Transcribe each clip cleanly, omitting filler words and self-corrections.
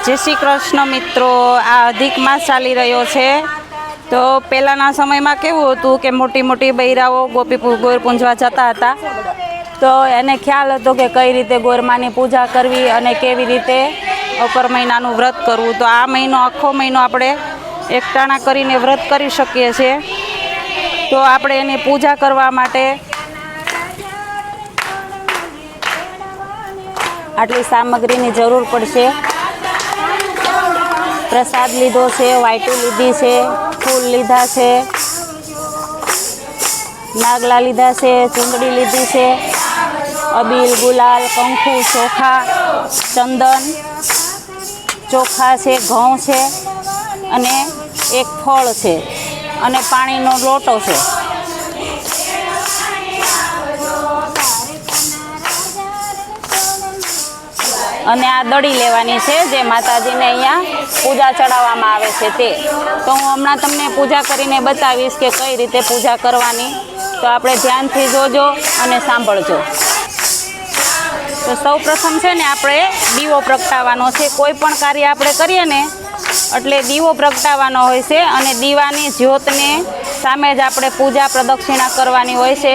જય શ્રી કૃષ્ણ મિત્રો, આ અધિક માસ ચાલી રહ્યો છે. તો પહેલાંના સમયમાં કેવું હતું કે મોટી મોટી બૈરાઓ ગોર પૂંજવા જતા હતા. તો એને ખ્યાલ હતો કે કઈ રીતે ગોરમાની પૂજા કરવી અને કેવી રીતે અપર મહિનાનું વ્રત કરવું. તો આ મહિનો આખો મહિનો આપણે એકટાણા કરીને વ્રત કરી શકીએ છીએ. તો આપણે એની પૂજા કરવા માટે આટલી સામગ્રીની જરૂર પડશે. પ્રસાદ લીધો છે, વાયટું લીધી છે, ફૂલ લીધા છે, નાગલા લીધા છે, ચૂંદડી લીધી છે, અબીલ, ગુલાલ, કંકુ, ચોખા, ચંદન, ચોખા છે, ઘઉં છે અને એક ફળ છે અને પાણીનો લોટો છે. અને આ દડી લેવાની છે જે માતાજીને અહીંયા પૂજા ચડાવવામાં આવે છે તે. તો હું હમણાં તમને પૂજા કરીને બતાવીશ કે કઈ રીતે પૂજા કરવાની. તો આપણે ધ્યાનથી જોજો અને સાંભળજો. તો સૌ પ્રથમ છે ને આપણે દીવો પ્રગટાવવાનો છે. કોઈ પણ કાર્ય આપણે કરીએ ને એટલે દીવો પ્રગટાવવાનો હોય છે અને દીવાની જ્યોતને સામે જ આપણે પૂજા પ્રદક્ષિણા કરવાની હોય છે.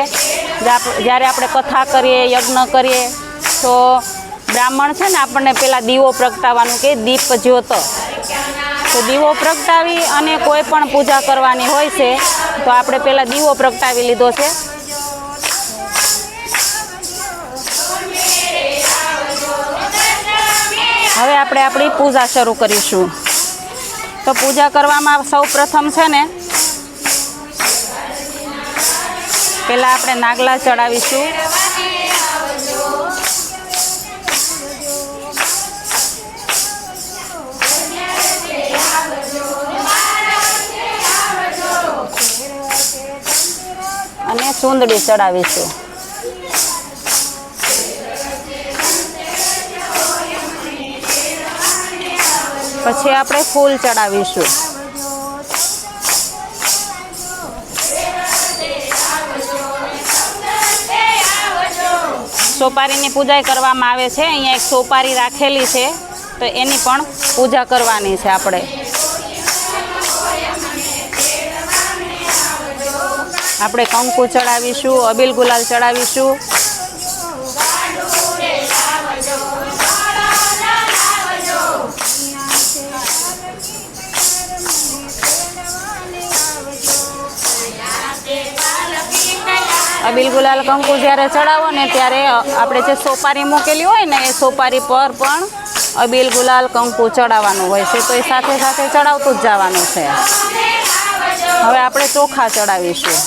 જ્યારે આપણે કથા કરીએ, યજ્ઞ કરીએ તો બ્રાહ્મણ છે ને આપણને પહેલાં દીવો પ્રગટાવવાનું કે દીપ જ્યોત. તો દીવો પ્રગટાવી અને કોઈ પણ પૂજા કરવાની હોય છે તો આપણે પહેલાં દીવો પ્રગટાવી લીધો છે. હવે આપણે આપણી પૂજા શરૂ કરીશું. તો પૂજા કરવામાં સૌ પ્રથમ છે ને પહેલાં આપણે નાગલા ચડાવીશું. અને ચૂંદડી ચડાવીશું. પછી આપણે ફૂલ ચડાવીશું. સોપારીની પૂજા કરવામાં આવે છે. અહીંયા એક સોપારી રાખેલી છે તો એની પણ પૂજા કરવાની છે આપણે. આપણે કંકુ ચડાવીશું, અબીલ ગુલાલ ચડાવીશું. અબીલ ગુલાલ કંકુ જ્યારે ચડાવો ને ત્યારે આપણે જે સોપારી મૂકેલી હોય ને એ સોપારી પર પણ અબીલ ગુલાલ કંકુ ચડાવવાનું હોય છે. તો એ સાથે સાથે ચડાવતું જ જવાનું છે. હવે આપણે ચોખા ચડાવીશું.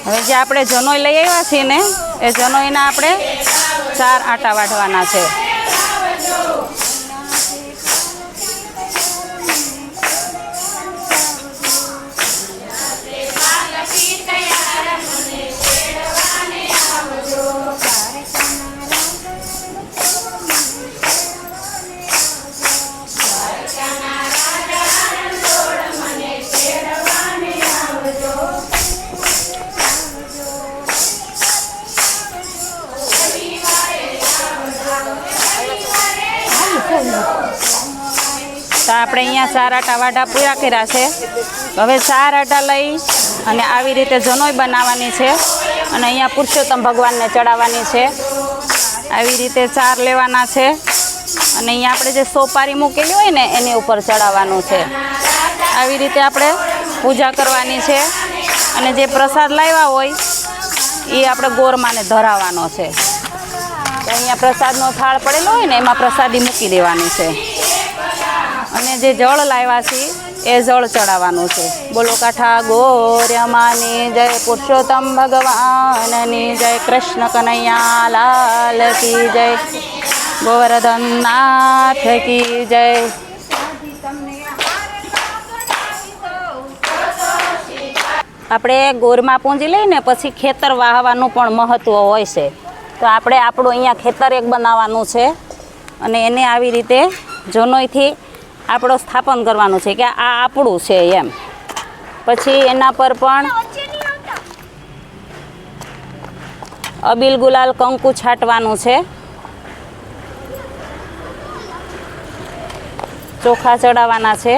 હવે જે આપણે જનોઈ લઈ આવ્યા છીએ ને એ જનોઈના આપણે 4 આટા વાઢવાના છે. તો આપણે અહીંયા 4 આટા વાઢા પૂરા કર્યા છે. હવે 4 આટા લઈ અને આવી રીતે જનોઈ બનાવવાની છે અને અહીંયા પુરુષોત્તમ ભગવાનને ચડાવવાની છે. આવી રીતે 4 લેવાના છે અને અહીંયા આપણે જે સોપારી મૂકેલી હોય ને એની ઉપર ચડાવવાનું છે. આવી રીતે આપણે પૂજા કરવાની છે અને જે પ્રસાદ લાવ્યા હોય એ આપણે ગોરમાને ધરાવવાનો છે. તો અહીંયા પ્રસાદનો થાળ પડેલો હોય ને એમાં પ્રસાદી મૂકી દેવાની છે અને જે જળ લાવ્યા છે એ જળ ચડાવવાનું છે. બોલો કાઠા ગોર્યમાની જય, પુરુષોત્તમ ભગવાનની જય, કૃષ્ણ કનૈયા લાલ કી જય, ગોવર્ધન નાથ કી જય. આપણે ગોરમાં પૂંજી લઈને પછી ખેતર વાહવાનું પણ મહત્ત્વ હોય છે. તો આપણે આપણું અહીંયા ખેતર એક બનાવવાનું છે અને એને આવી રીતે જનોઈથી આપણો સ્થાપન કરવાનું છે કે આ આપણું છે એમ. પછી એના પર પણ અબીલ ગુલાલ કંકુ છાંટવાનું છે. ચોખા ચડાવવાના છે.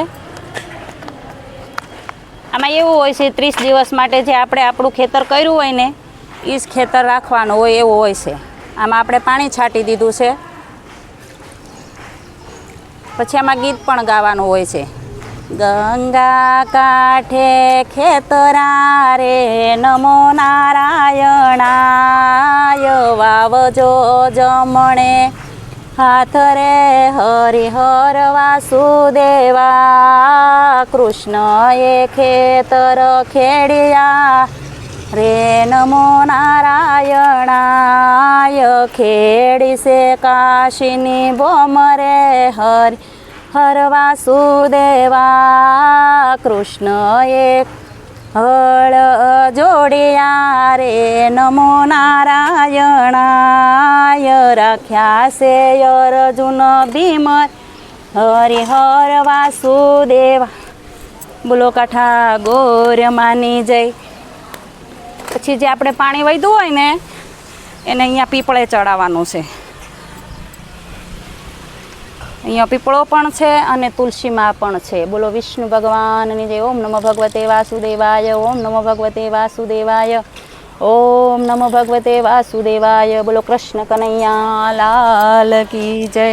આમાં એવું હોય છે 30 દિવસ માટે જે આપણે આપણું ખેતર કર્યું હોય ને એ જ ખેતર રાખવાનું હોય એવું હોય છે. આમાં આપણે પાણી છાંટી દીધું છે. પછી આમાં ગીત પણ ગાવાનું હોય છે. ગંગા કાંઠે ખેતરા રે નમો નારાયણાય વાવજો જમણે હાથ રે હરિહર વાસુદેવા કૃષ્ણએ ખેતર ખેડ્યા રે નમો નારાયણાય ખેડી સે કાશીની બોમરે હરિ હર વાસુદેવા કૃષ્ણએ હળ જોડ્યા રે નમો નારાયણાય રાખ્યા છે અર્જુન ભીમર હરિહર વાસુદેવા. બોલો કાઠા ગોરમાની જય. પછી જે આપણે પાણી વધ્યું હોય ને એને અહીંયા પીપળે ચડાવવાનું છે. અહીંયા પીપળો પણ છે અને તુલસીમાં પણ છે. બોલો વિષ્ણુ ભગવાનની જય. ઓમ નમો ભગવતે વાસુદેવાય. ઓમ નમો ભગવતે વાસુદેવાય. ઓમ નમો ભગવતે વાસુદેવાય. બોલો કૃષ્ણ કનૈયા લાલ કી જય.